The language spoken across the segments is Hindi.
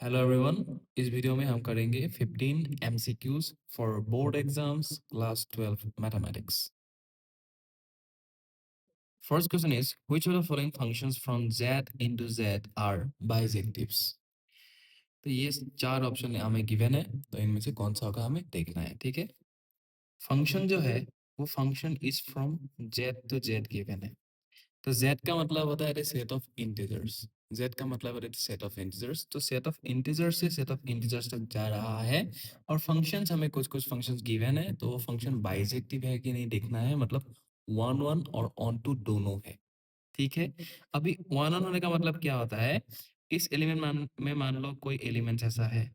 Hello everyone. इस वीडियो में हम करेंगे 15 MCQs for board exams class 12 mathematics. First question is which of the following functions from z into z are bijectives. तो ये चार ऑप्शन हमें गिवन है, तो इनमें से कौन सा होगा हमें देखना है। ठीक है, फंक्शन जो है वो function is from z to z given है। तो z का मतलब होता है सेट ऑफ इंटीजर्स। z का मतलब है सेट ऑफ इंटीजर्स, तो सेट ऑफ इंटीजर्स से सेट ऑफ इंटीजर्स तक जा रहा है। और फंक्शंस हमें कुछ कुछ फंक्शंस गिवन है, तो वो फंक्शन बाइजेक्टिव है कि नहीं देखना है, मतलब वन वन और ऑन टू दोनों है। ठीक है, अभी वन ऑन होने का मतलब क्या होता है, इस एलिमेंट में मान लो कोई एलिमेंट ऐसा है,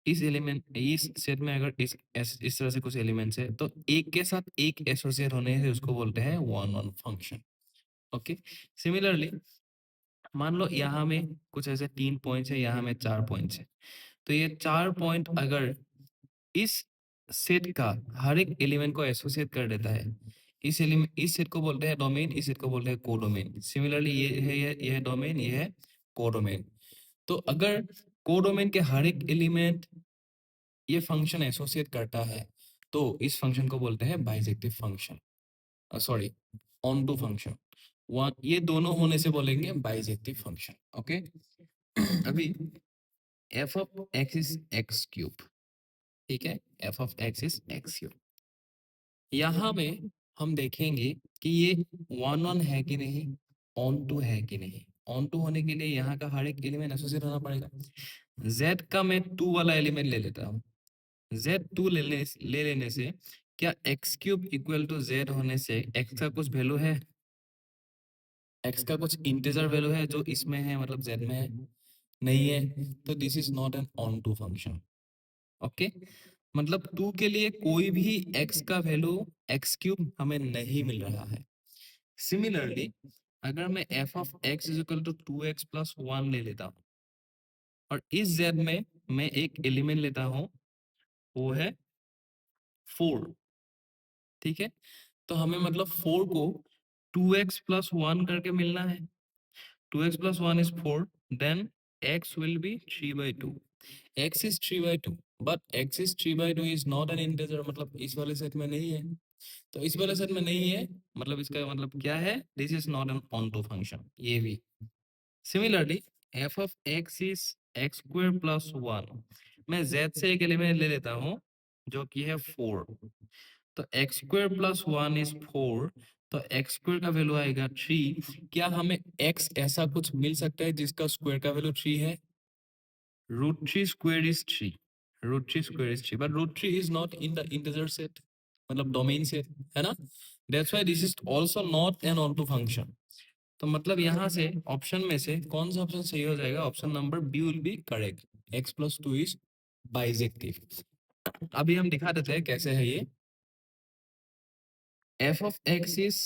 इस एलिमेंट इस सेट में अगर इस तरह से कुछ एलिमेंट्स है, तो एक के साथ एक एसोसिएट होने से उसको बोलते हैं one on function. Okay, similarly मान लो यहाँ में कुछ ऐसे 3 पॉइंट्स है, यहाँ में 4 पॉइंट्स है, तो ये 4 पॉइंट अगर इस सेट का हर एक एलिमेंट को एसोसिएट कर देता है, इस एलिमेंट इस सेट को बोलते हैं डोमेन, इस सेट को बोलते हैं कोडोमेन। सिमिलरली ये है ये है डोमेन, ये है कोडोमेन। तो अगर कोडोमेन के हर एक एलिमेंट ये फंक्शन एसोसिएट करता है, तो इस फंक्शन को बोलते हैं bijective function, sorry onto function. One ये दोनों होने से बोलेंगे बाइजेक्टिव फंक्शन। ओके, अभी F of X is X cube. ठीक है, F of X is X cube. यहाँ में हम देखेंगे कि ये वन वन है कि नहीं, ऑन टू है कि नहीं। ऑन टू होने के लिए यहाँ का हर एक एलिमेंट एसोसिएट होना पड़ेगा। z का मैं टू वाला एलिमेंट ले लेता हूँ, z2 ले लेने से क्या X cube equal to z होने से x का कुछ वैल्यू है, x का कुछ इंटीजर वैल्यू है जो इसमें है, मतलब z में है, नहीं है, तो this is not an onto function. Okay, मतलब 2 के लिए कोई भी x का वैल्यू एक्स क्यूब हमें नहीं मिल रहा है। सिमिलरली अगर मैं F of X is equal to 2x plus 1 ले लेता हूँ, और इस z में मैं एक एलिमेंट लेता हूँ, वो है 4। ठीक है, तो हमें मतलब 4 को 2x प्लस 1 करके मिलना है। 2x plus 1 is 4, then x will be 3 by 2. x is 3 by 2, but x is 3 by 2 is not an integer, मतलब इस वाले सेट में नहीं है। तो इस वाले सेट में नहीं है, मतलब इसका मतलब क्या है, this is not an onto function, ये भी। Similarly f of x is x square plus 1, मैं z से एक एलिमेंट ले लेता हूँ जो कि है 4, तो एक्स स्क्वायर प्लस 1 इज 4, तो एक्स स्क्वायर का वैल्यू आएगा 3। क्या हमें एक्स ऐसा कुछ मिल सकता है जिसका स्क्वायर का वैल्यू 3 है? √3 square is 3, √3 square is 3, but √3 is not in the integer set, मतलब डोमेन सेट, है ना। That's why this is also not an onto function. तो मतलब यहाँ से ऑप्शन में से कौन सा ऑप्शन सही हो जाएगा, option number B will be correct, x plus 2 is bijective. अभी हम दिखा देते हैं कैसे है ये। F of X is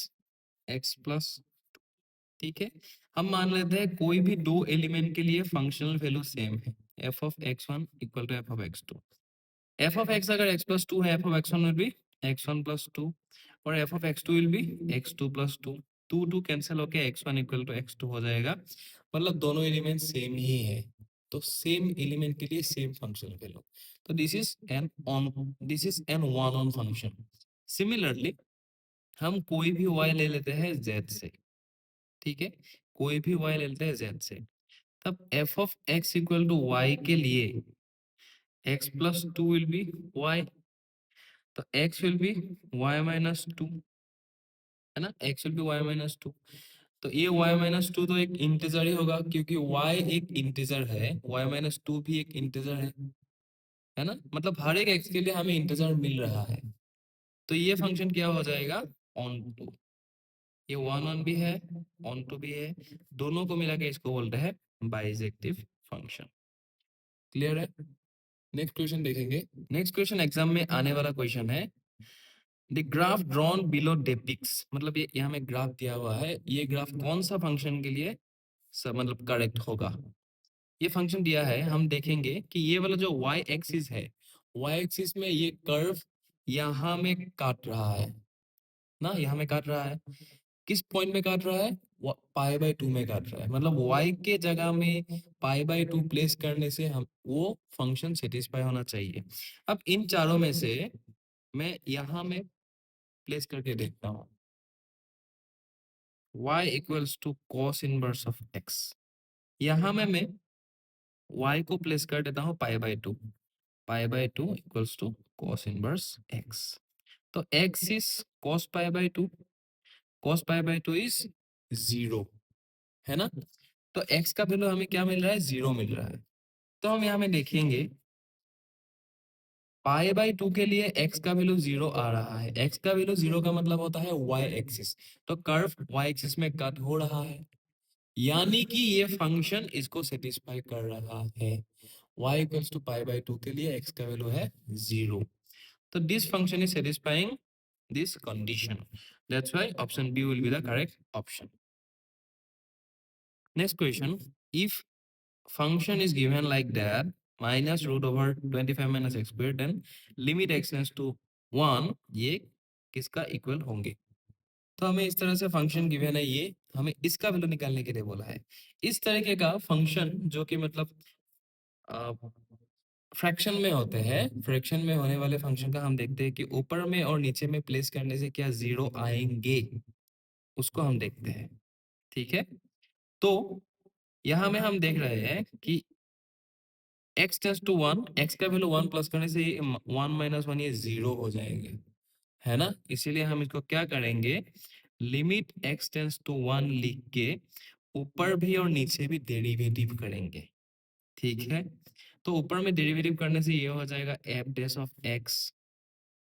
X plus, ठीक है, हम मान लेते हैं कोई भी दो एलिमेंट के लिए फंक्शनल वैल्यू सेम है, F of x one equal to f of x two. F of x अगर एक्स प्लस टू है, F of x one will be x one plus two, और f of x two will be x two plus two. Two two cancel होके x one equal to x two हो जाएगा, मतलब दोनों एलिमेंट सेम ही है, तो सेम एलिमेंट के लिए सेम फंक्शनल वैल्यू। तो this is an one on function. Similarly हम कोई भी y ले लेते हैं z से, ठीक है, कोई भी y ले लेते हैं z से, तब f of x equal to y के लिए x plus two will be y, तो x will be y minus two, है ना, x will be y minus two. तो ये y माइनस टू तो एक इंटीजर ही होगा, क्योंकि y एक इंटीजर है, y माइनस टू भी एक इंटीजर है ना, मतलब हर एक x के लिए हमें इंटीजर मिल रहा है, तो ये फंक्शन क्या हो जाएगा, ऑन टू। ये वन ऑन भी है, ऑन टू भी है, दोनों को मिला के इसको बोलते हैं बाइजेक्टिव फंक्शन। क्लियर है? नेक्स्ट क्वेश्चन देखेंगे। नेक्स्ट क्वेश्चन एग्जाम में आने वाला क्वेश्चन है, the graph drawn below depicts, मतलब ये यहाँ में ग्राफ दिया हुआ है, ये ग्राफ कौन सा फंक्शन के लिए सब मतलब करेक्ट होगा। ये फंक्शन दिया है, हम देखेंगे कि ये वाला जो y एक्सिस है, y एक्सिस में ये कर्व यहाँ में काट रहा है ना, यहाँ में काट रहा है, किस पॉइंट में काट रहा है, पाई बाय 2 में काट रहा है, मतलब y के जगह में पाई बाय 2 प्लेस करने से हम वो फंक्शन सेटिस्फाई होना चाहिए। अब इन चारों में से मैं यहाँ में प्लेस करके देखता हूँ, y equals to cos inverse of x। यहाँ में मैं y को प्लेस कर देता हूँ pi by 2, pi by 2 equals to cos inverse x। तो x is cos pi by 2, cos pi by 2 is 0, है ना। तो x का वैल्यू हमें क्या मिल रहा है, 0 मिल रहा है। तो हम यहाँ में देखेंगे पाई बाय 2 के लिए x का वैल्यू 0 आ रहा है। x का वैल्यू 0 का मतलब होता है y एक्सिस, तो कर्व y एक्सिस में कट हो रहा है, यानी कि ये फंक्शन इसको सेटिस्फाई कर रहा है। y equals to pi by 2 के लिए x का वैल्यू है 0, तो this function is satisfying this condition. That's why option B will be the correct option. Next question, if function is given like that, minus root over 25 minus x squared, then limit x tends to 1, ये किसका इक्वल होंगे। तो हमें इस तरह से फंक्शन गिवन है, ये हमें इसका वैल्यू निकालने के लिए बोला है। इस तरीके का फंक्शन जो कि मतलब फ्रैक्शन में होते हैं, फ्रैक्शन में होने वाले फंक्शन का हम देखते हैं कि ऊपर में और नीचे में प्लेस करने से क्या जीरो आएंगे, उसको हम देखते हैं। ठीक है, तो यहाँ में हम देख रहे हैं कि x टेंस टू 1, x का वैल्यू 1 प्लस करने से 1 माइनस 1 ये 0 हो जाएंगे, है ना। इसीलिए हम इसको क्या करेंगे, लिमिट x टेंस टू 1 लिख के ऊपर भी और नीचे भी डेरिवेटिव करेंगे। ठीक है, तो ऊपर में डेरिवेटिव करने से ये हो जाएगा f dash of x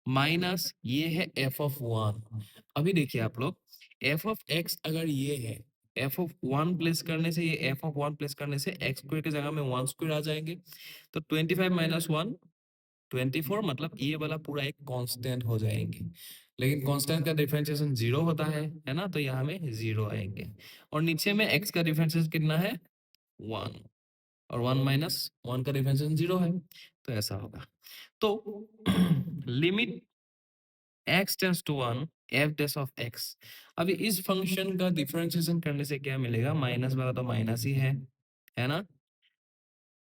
minus ये है f ऑफ 1। अभी देखिए आप लोग, f ऑफ x अगर ये है, f ऑफ 1 प्लेस करने से, ये f ऑफ 1 प्लेस करने से x स्क्वायर की जगह में 1 स्क्वायर आ जाएंगे, तो 25 माइनस 1 24, मतलब ये वाला पूरा एक कांस्टेंट हो जाएंगे। लेकिन कांस्टेंट का डिफरेंशिएशन 0 होता है ना, तो यहाँ में 0 आएंगे। और नीचे में x का डिफरेंशिएशन कितना है, 1, और 1 माइनस 1 का डिफरेंशिएशन 0 है, तो ऐसा होगा। तो limit x tends to 1 f dash of x। अभी इस फंक्शन का डिफरेंशिएशन करने से क्या मिलेगा, माइनस वाला तो माइनस ही है ना।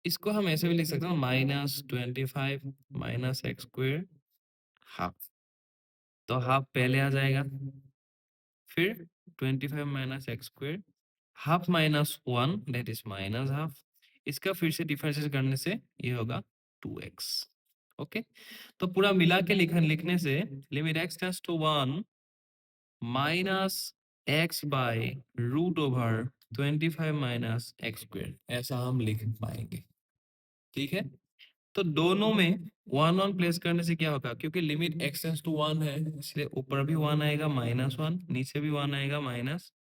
इसको हम ऐसे भी लिख सकते हैं, -25 माइनस एक्स स्क्वायर हाफ, तो हाफ पहले आ जाएगा, फिर 25 minus x square half minus 1 that is minus half. इसका फिर से डिफरेंशिएट करने से ये होगा 2x। ओके, तो पूरा मिला के लिखने से limit x tends to 1 minus x by root over 25 minus x square, ऐसा हम लिख पाएंगे। ठीक है, तो दोनों में 1 1 प्लेस करने से क्या होगा, क्योंकि लिमिट x टेंस टू 1 है, इसलिए ऊपर भी 1 आएगा -1, नीचे भी 1 आएगा minus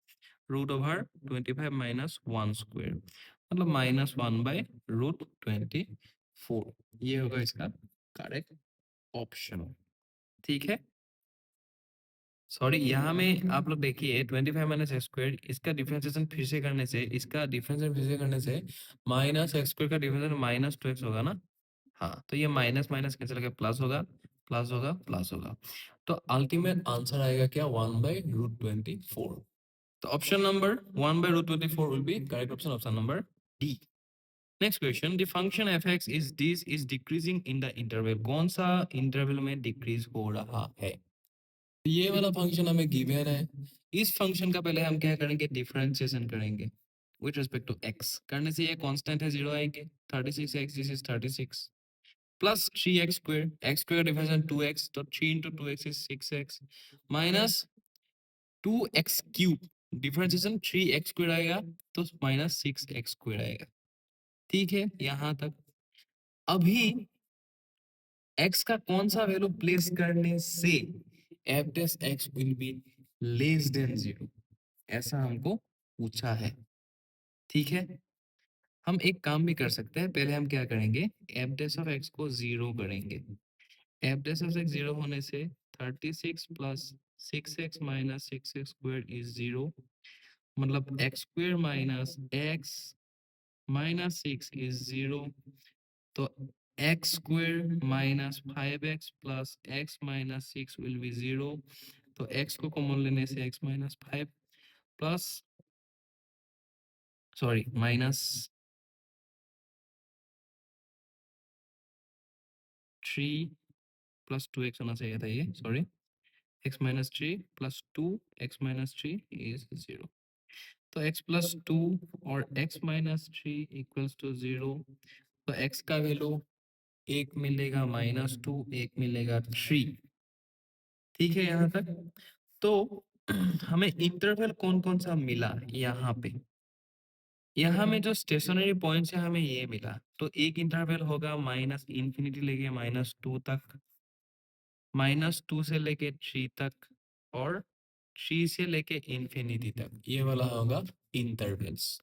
root over 25 minus 1 square, मतलब -1 बाय रूट 24। ये होगा इसका करेक्ट ऑप्शन। ठीक है, सॉरी, यहाँ में आप लोग देखिए 25 माइनस एक्स स्क्वायर, इसका डिफरेंशिएशन फिर से करने से, इसका डिफरेंशिएशन फिर से करने से माइनस एक्स स्क्वायर का डिफरेंशिएशन -2x होगा ना। हाँ, तो ये माइनस माइनस कैंसिल करके प्लस होगा, प्लस होगा, प्लस होगा, तो अल्टीमेट आंसर आएगा क्या, 1 बाय रूट 24। तो option number 1 by root 24 will be correct option, option number D. Next question, the function f x is decreasing in the interval, कौन सा इंटरवल में डिक्रीज हो रहा है। ये वाला फंक्शन हमें गिवन है। इस फंक्शन का पहले हम क्या करेंगे, डिफरेंशिएशन करेंगे विथ रिस्पेक्ट टू x, करने से ये कांस्टेंट है 0 आएंगे, 36x this is 36 plus 3x square, x square differentiation 2x, तो 3 into 2x is 6x minus 2x cube, differentiation 3x square आएगा, तो माइनस 6x स्क्वायर आएगा। ठीक है, यहाँ तक। अभी x का कौन सा वैल्यू प्लेस करने से f dash x will be less than 0, ऐसा हमको पूछा है। ठीक है, हम एक काम भी कर सकते हैं, पहले हम क्या करेंगे, f डैश ऑफ x को 0 करेंगे। f डैश ऑफ x 0 होने से 36 plus 6x minus 6x square is 0, मतलब x square minus x minus 6 is 0, तो x square minus 5x plus x minus 6 will be 0, तो x को कॉमन लेने से x minus 5 plus sorry minus 3 plus 2x होना चाहिए था ये, sorry, x minus 3 plus 2 x minus 3 is 0। तो x प्लस 2 और x माइनस 3 इक्वल्स टू 0। तो x का वैल्यू एक मिलेगा -2, एक मिलेगा 3। ठीक है यहाँ तक। तो हमें इंटरवल कौन कौन सा मिला यहाँ पे, यहाँ में जो स्टेशनरी पॉइंट्स है हमें ये मिला। तो एक इंटरवल होगा माइनस इंफिनिटी लेके -2 तक, -2 से लेके 3 तक, और 3 से लेके इंफिनिटी तक, ये वाला होगा इंटरवल्स।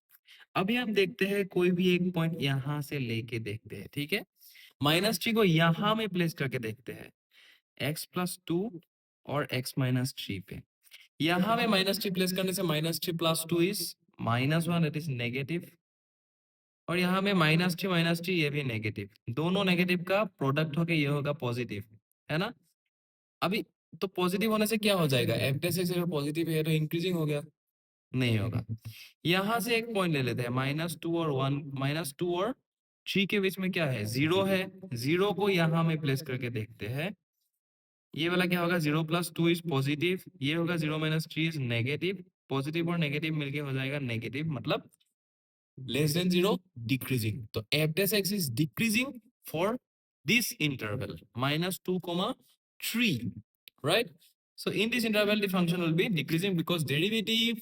अभी हम देखते हैं कोई भी एक पॉइंट यहाँ से लेके देखते हैं, ठीक है। -3 को यहाँ में प्लेस करके देखते हैं, x+2 और x-3 पे। यहाँ में -3 प्लेस करने से -3 plus 2 is -1, it is negative. और यहाँ में -3 ये भी नेगेटिव, दोनों नेगेटिव का प्रोडक्ट होके ये होगा पॉजिटिव, है ना। अभी तो पॉजिटिव होने से क्या हो जाएगा, एफ डेस एक्स अगर पॉजिटिव है तो इंक्रीजिंग हो गया, नहीं होगा। यहाँ से एक पॉइंट ले लेते हैं, -2 और 1, -2 और 3 के बीच में क्या है, 0 है। 0 को यहाँ में प्लेस करके देखते हैं, ये वाला क्या होगा, 0 प्लस 2 इज पॉजिटिव, ये होगा 0 माइनस 3 इज नेगेटिव। पॉजिटिव और नेगेटिव मिलके हो जाएगा नेगेटिव, मतलब less than 0 decreasing. तो f dash x is decreasing for this interval -2 comma 3, right? So in this interval the function will be decreasing because derivative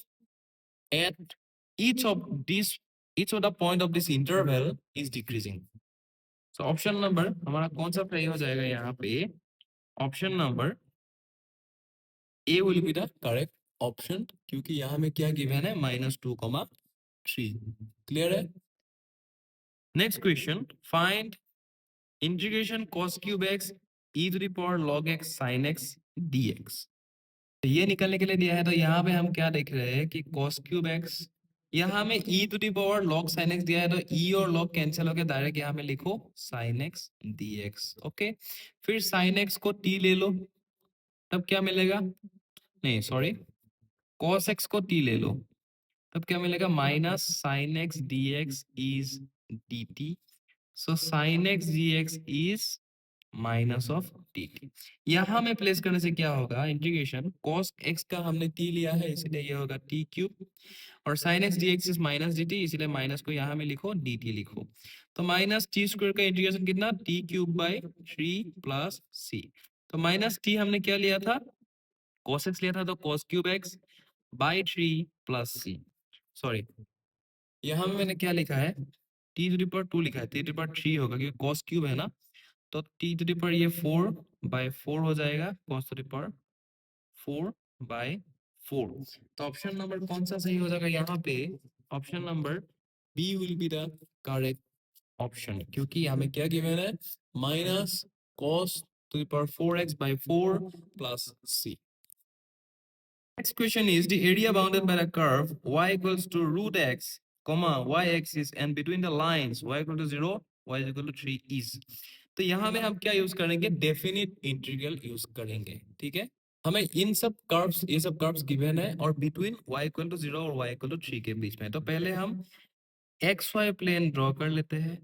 at each of these, each of the point of this interval is decreasing. So option number हमारा कौन सा सही हो जाएगा यहाँ पे, option number A will be the correct option, क्योंकि यहाँ में क्या given है, -2 comma 3। क्लियर है। Next question, find integration cos cube x e to the power log x sin x dx। तो ये निकलने के लिए दिया है, तो यहाँ पे हम क्या देख रहे हैं कि cos क्यूब x, यहाँ में e to the power log sin x दिया है, तो e और log कैंसिल होकर डायरेक्ट यहाँ में लिखो sin x dx। ओके, फिर sin x को t ले लो, तब क्या मिलेगा, नहीं सॉरी, cos x को t ले लो, तब क्या मिलेगा, minus sine x D x is D T. So sine x D x is minus of D T. यहाँ में प्लेस करने से क्या होगा, इंटीग्रेशन cos x का हमने t लिया है, इसलिए ये होगा t क्यूब, और sine x D x is minus D T, इसलिए माइनस को यहाँ में लिखो डी टी लिखो। तो माइनस टी स्क्वायर का इंटीग्रेशन कितना, t cube by 3 plus c। तो माइनस t हमने क्या लिया था, cos x लिया था, तो cos cube x by 3 plus c। Sorry, यहाँ में मैंने क्या लिखा है, टी टू द पावर 2 लिखा है, टी टू द पावर 3 होगा क्योंकि cos क्यूब है ना, तो टी टू द पावर ये 4 बाय 4 हो जाएगा, cos to the power 4 by 4। तो ऑप्शन नंबर कौन सा सही हो जाएगा यहाँ पे, option number B will be the correct option, क्योंकि हमें क्या गिवन है, minus cos to the power 4x by 4 plus c। Next question is the area bounded by the curve y equals to root x, comma y axis and between the lines y equal to 0, y is equal to 3 is। तो यहाँ में हम क्या यूज करेंगे, डेफिनिट इंटीग्रल यूज करेंगे, ठीक है। हमें इन सब कर्व्स, ये सब कर्व्स गिवन है और बिटवीन y इक्वल टू 0 और y इक्वल टू 3 के बीच में। तो पहले हम एक्स वाई प्लेन ड्रॉ कर लेते हैं।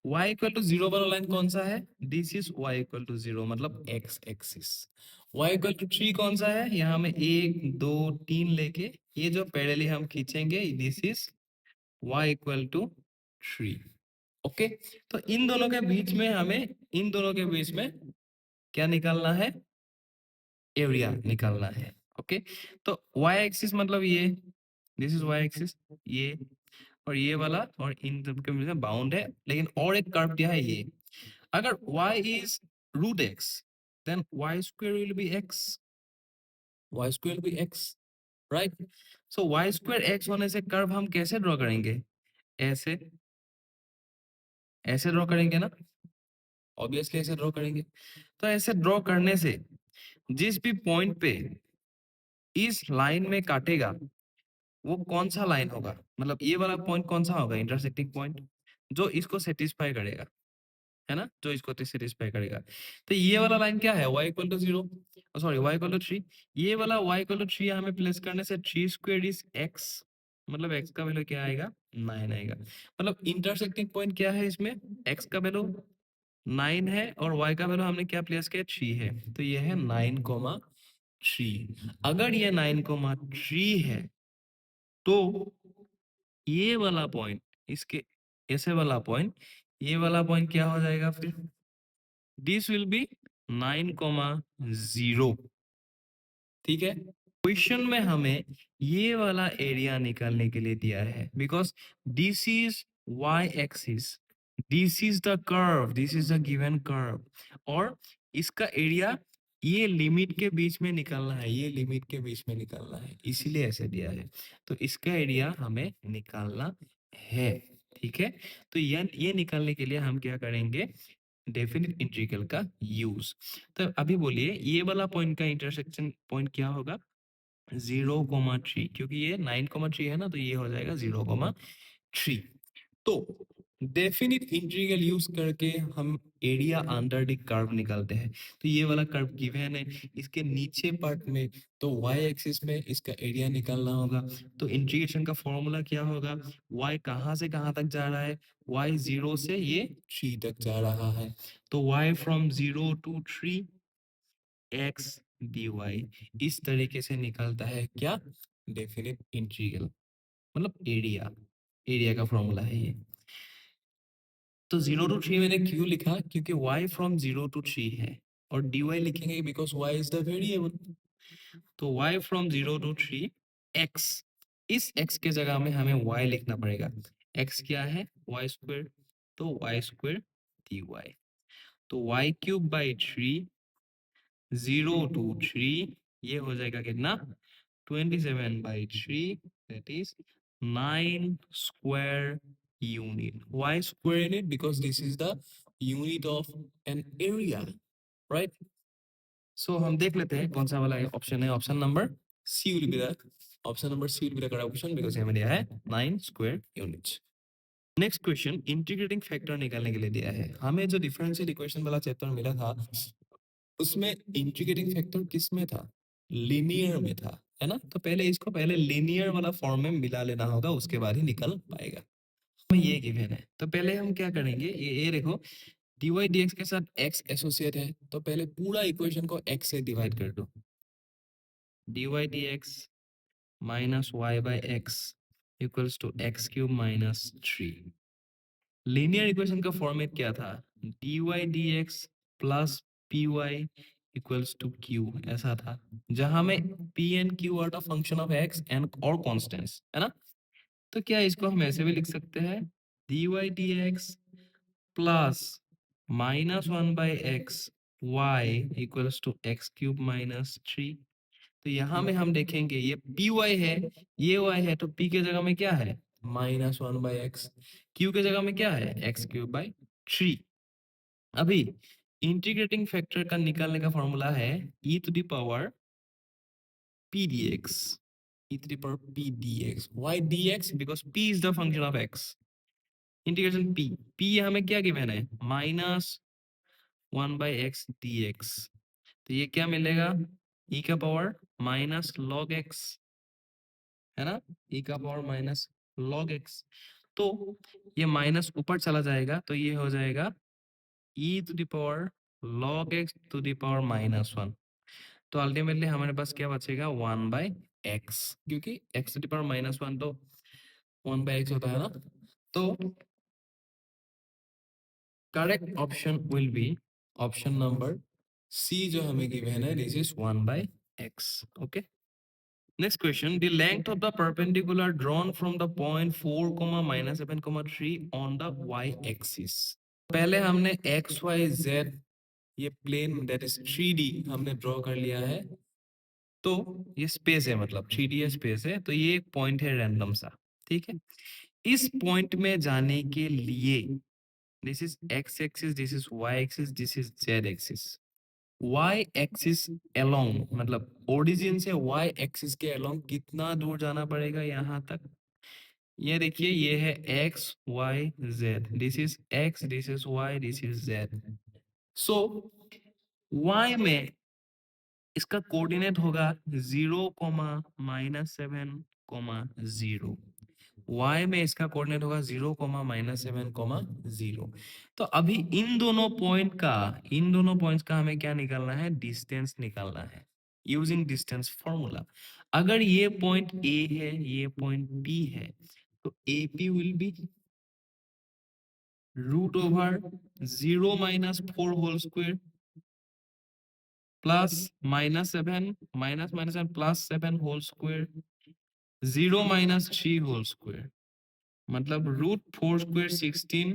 y इक्वल टू 0 वाला लाइन कौन सा है, this is y equal to 0, मतलब x axis. y equal to 3 कौन सा है, यहाँ में 1 2 3 लेके ये जो पैरेलली हम खींचेंगे, this is y equal to 3। Okay, तो इन दोनों के बीच में हमें, इन दोनों के बीच में क्या निकालना है, एरिया निकालना है। ओके, तो y एक्सिस मतलब ये, दिस इज y एक्सिस, ये और ये वाला, और इन सब के बीच में बाउंड है, लेकिन और एक कर्व दिया है ये। अगर y is root x, then y square will be x, y square will be x, right? So y square x होने से कर्व हम कैसे ड्रॉ करेंगे, ऐसे, ऐसे ड्रॉ करेंगे ना, ऑब्वियसली ऐसे ड्रॉ करेंगे। तो ऐसे ड्रॉ करने से जिस भी पॉइंट पे इस लाइन में काटेगा, वो कौन सा लाइन होगा, मतलब ये वाला पॉइंट कौन सा होगा, इंटरसेक्टिंग पॉइंट, जो इसको सेटिस्फाई करेगा, है ना, जो इसको सेटिस्फाई करेगा। तो ये वाला लाइन क्या है, y equal to 0, sorry y equal to 3। ये वाला y इक्वल टू 3 हमें प्लेस करने से 3 स्क्वायर इज x, मतलब x का वैल्यू क्या आएगा, 9 आएगा। मतलब इंटरसेक्टिंग पॉइंट क्या है इसमें, x का वैल्यू 9 है और y का वैल्यू हमने क्या प्लेस किया, 3 है। तो ये है 9,3। अगर ये 9,3 है तो ये वाला पॉइंट, इसके ऐसे वाला पॉइंट, ये वाला पॉइंट क्या हो जाएगा फिर, दिस विल बी 9,0। ठीक है, क्वेश्चन में हमें ये वाला एरिया निकालने के लिए दिया है, because this is y axis, this is the curve, this is the given curve, और इसका एरिया ये लिमिट के बीच में निकालना है, ये लिमिट के बीच में निकालना है, इसीलिए ऐसे दिया है। तो इसका एरिया हमें निकालना है। ठीक है, तो ये निकालने के लिए हम क्या करेंगे, डेफिनेट इंटीग्रल का यूज। तो अभी बोलिए ये वाला पॉइंट का इंटरसेक्शन पॉइंट क्या होगा, 0,3, क्योंकि ये 9,3 है ना, तो ये हो जाएगा 0,3। तो डेफिनिट इंटीग्रल यूज करके हम एरिया अंडर द कर्व निकालते हैं। तो ये वाला कर्व गिवन है, इसके नीचे पार्ट में तो y एक्सिस में इसका एरिया निकालना होगा। तो इंटीग्रेशन का फॉर्मूला क्या होगा, y कहाँ से कहाँ तक जा रहा है, y 0 से ये 3 तक जा रहा है। तो y from 0 to 3 x dy इस तरीके से निकलता है क्या, डेफिनिट इंटीग्रल, मतलब एरिया, एरिया का फॉर्मूला है ये। तो 0 to 3 मैंने क्यों लिखा, क्योंकि y फ्रॉम 0 to 3 है, और dy लिखेंगे because y is the variable. तो y फ्रॉम 0 to 3 x, इस x के जगह में हमें y लिखना पड़ेगा। x क्या है, y स्क्वायर, तो y स्क्वायर dy। तो y क्यूब बाई 3, 0 to 3, ये हो जाएगा कितना, 27/3, that is 9 square unit. Why square unit? Because this is the unit of an area, right? So हम देख लेते हैं कौन सा वाला ऑप्शन है, option number C will be the option number C will be the correct option, because हमें दिया है 9 square units. Next question, integrating factor निकालने के लिए दिया है हमें। जो डिफरेंशियल इक्वेशन वाला चैप्टर मिला था उसमें इंटीग्रेटिंग फैक्टर किस में था, लीनियर में था, है ना। तो पहले इसको पहले लीनियर वाला फॉर्म में मिला लेना होगा, उसके बाद ही निकल पाएगा। हमें ये गिवन है, तो पहले हम क्या करेंगे, ये देखो dy dx के साथ x एसोसिएट है, तो पहले पूरा इक्वेशन को x से डिवाइड कर दो। dy dx minus y by x equals to x cube minus 3। Linear equation का फॉर्मेट क्या था, dy dx plus py equals to q, ऐसा था, जहां में p and q are the function of x and और कांस्टेंट्स, है ना। तो क्या इसको हम ऐसे भी लिख सकते हैं, dy dx plus minus 1 by x y equals to x cube minus 3। तो यहाँ में हम देखेंगे ये पी वाई है, ये y है, तो p के जगह में क्या है, -1/x, q के जगह में क्या है, x³/3। अभी इंटीग्रेटिंग फैक्टर का निकालने का फॉर्मूला है e to the power p dx, e to the power p dx, why dx, because p is the function of x। Integration p हमें क्या गिवन है, -1/x dx। तो ये क्या मिलेगा, e का पावर माइनस लॉग x, है ना, e का पावर माइनस लॉग x। तो ये माइनस ऊपर चला जाएगा, तो ये हो जाएगा e to the power log x to the power -1। तो अल्टीमेटली हमारे पास क्या बचेगा, 1/x, क्योंकि x टू द पावर -1 तो 1/x होता है ना। तो correct option will be option number C, जो हमें गिवन है, this is 1/x। Okay, next question, the length of the perpendicular drawn from the point 4, -7, 3 on the y-axis। पहले हमने x, y, z ये प्लेन दैट इज 3D हमने ड्रॉ कर लिया है। तो ये स्पेस है, मतलब 3D स्पेस है, तो ये एक पॉइंट है रैंडम सा। ठीक है, इस पॉइंट में जाने के लिए this is x axis, this is y axis, this is z axis. y axis along, मतलब ओरिजिन से y एक्सिस के अलोंग कितना दूर जाना पड़ेगा यहाँ तक, ये देखिए, ये है x y z, this is x, this is y, this is z। So y में इसका कोऑर्डिनेट होगा 0, -7, 0। y में इसका कोऑर्डिनेट होगा 0, -7, 0। तो अभी इन दोनों पॉइंट्स का हमें क्या निकालना है, डिस्टेंस निकालना है यूजिंग डिस्टेंस फॉर्मूला। अगर ये पॉइंट ए है, ये पॉइंट बी है, तो AP will be √0 - 4 whole square plus -7 +7 whole square 0 - 3 whole square, मतलब √4 square 16,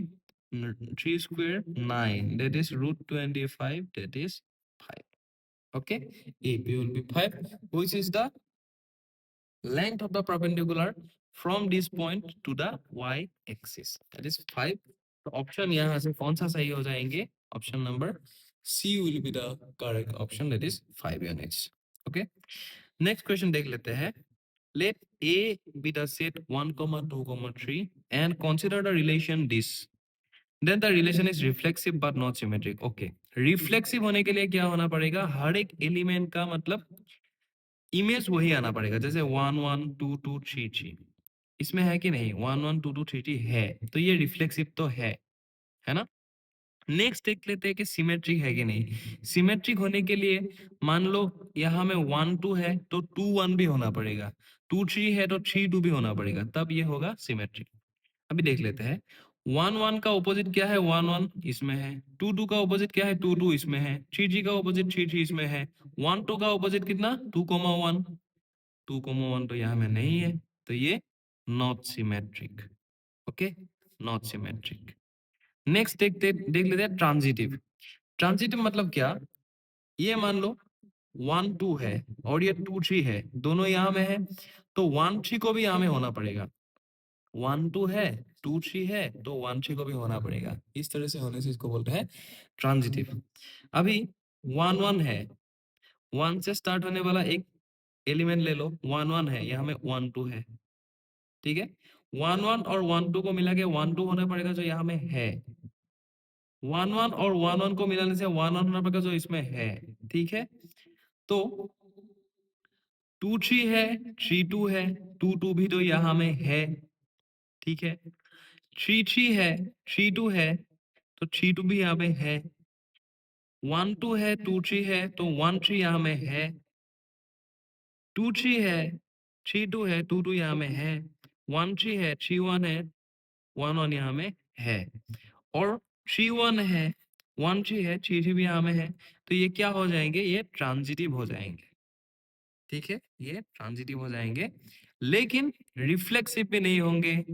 3 square 9, that is √25, that is 5. Okay, AP will be 5, which is the length of the perpendicular from this point to the y axis, that is 5. तो ऑप्शन यहाँ से कौन सा सही हो जाएंगे, option number C will be the correct option, that is 5 units. Okay, next question देख लेते हैं. Let A be the set 1, 2, 3 and consider the relation this. Then the relation is reflexive but not symmetric. Okay, reflexive होने के लिए क्या होना पड़ेगा, हर एक एलिमेंट का मतलब इमेज वही आना पड़ेगा, जैसे 1, 1, 2, 2, 3, 3 इसमें है कि नहीं, 1, 1, 2, 2, 3, 3 है, तो ये रिफ्लेक्सिव तो है ना। नेक्स्ट देख लेते हैं कि सिमेट्रिक है कि नहीं। सिमेट्रिक होने के लिए मान लो यहाँ में 1, 2 है तो 2, 1 भी होना पड़ेगा, 2, 3 है तो 3, 2 भी होना पड़ेगा, तब ये होगा सिमेट्रिक। अभी देख लेते हैं, 1, 1 का ऑपोजिट क्या है, 1, 1 इसमें है, 2, 2 का ऑपोजिट क्या है, 2, 2 इसमें है, 3, 3 का ऑपोजिट 3, 3 इसमें है, 1, 2 का ऑपोजिट कितना, 2, 1, 2, 1 तो यहाँ में नहीं है, तो ये not symmetric. Okay, not symmetric. Next देख लेते हैं ट्रांजिटिव। ट्रांजिटिव मतलब क्या, ये मान लो 1, 2 है और ये 2, 3 है, दोनों यहाँ में है, तो 1, 3 को भी यहाँ में होना पड़ेगा। 1, 2 है, 2, 3 है, तो 1, 3 को भी होना पड़ेगा। इस तरह से होने से इसको बोलते हैं ट्रांजिटिव। अभी 1, 1 है, 1 से स्टार्ट होने वाला एक एलिमेंट ले लो, 1, 1 है, यहाँ में 1, 2 है, ठीक है। 1, 1 और 1, 2 को मिला के 1, 2 होना पड़ेगा जो यहाँ में है। 1, 1 और 1, 1 को मिलाने से 1, 1 होना पड़ेगा जो इसमें है, ठीक है। तो 2, 3 है, 3, 2 है, 2, 2 भी तो यहाँ में है, ठीक है। 3, 3 है, 3, 2 है, तो 3, 2 भी यहाँ पे है। 1, 2 है, 2, 3 है, तो 1, 3 यहाँ में है। 2, 3 है, 3, 2 है, 2, 2 यहाँ में है। 1, 3 है, 3, 1 है, 1, 1 यहाँ में है। और 3, 1 है, 1, 3 है, 3, 3 भी यहाँ में है। तो ये क्या हो जाएंगे, ये ट्रांजिटिव हो जाएंगे, ठीक है, ये ट्रांजिटिव हो जाएंगे, लेकिन रिफ्लेक्सिव भी नहीं होंगे,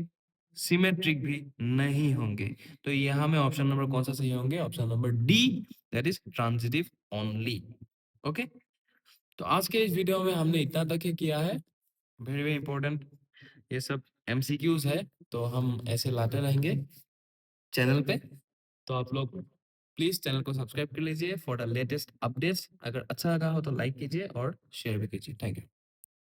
सिमेट्रिक भी नहीं होंगे। तो यहाँ में ऑप्शन नंबर कौन सा सही होंगे, option number D, that is transitive only. Okay, तो आज के इस वीडियो में हमने इतना तक ही किया है। वेरी वेरी इंपॉर्टेंट ये सब MCQs है, तो हम ऐसे लाते रहेंगे चैनल पे। तो आप लोग प्लीज चैनल को सब्सक्राइब कर लीजिए फॉर द लेटेस्ट अपडेट्स। अगर अच्छा लगा हो तो लाइक कीजिए और शेयर भी कीजिए। Thank you.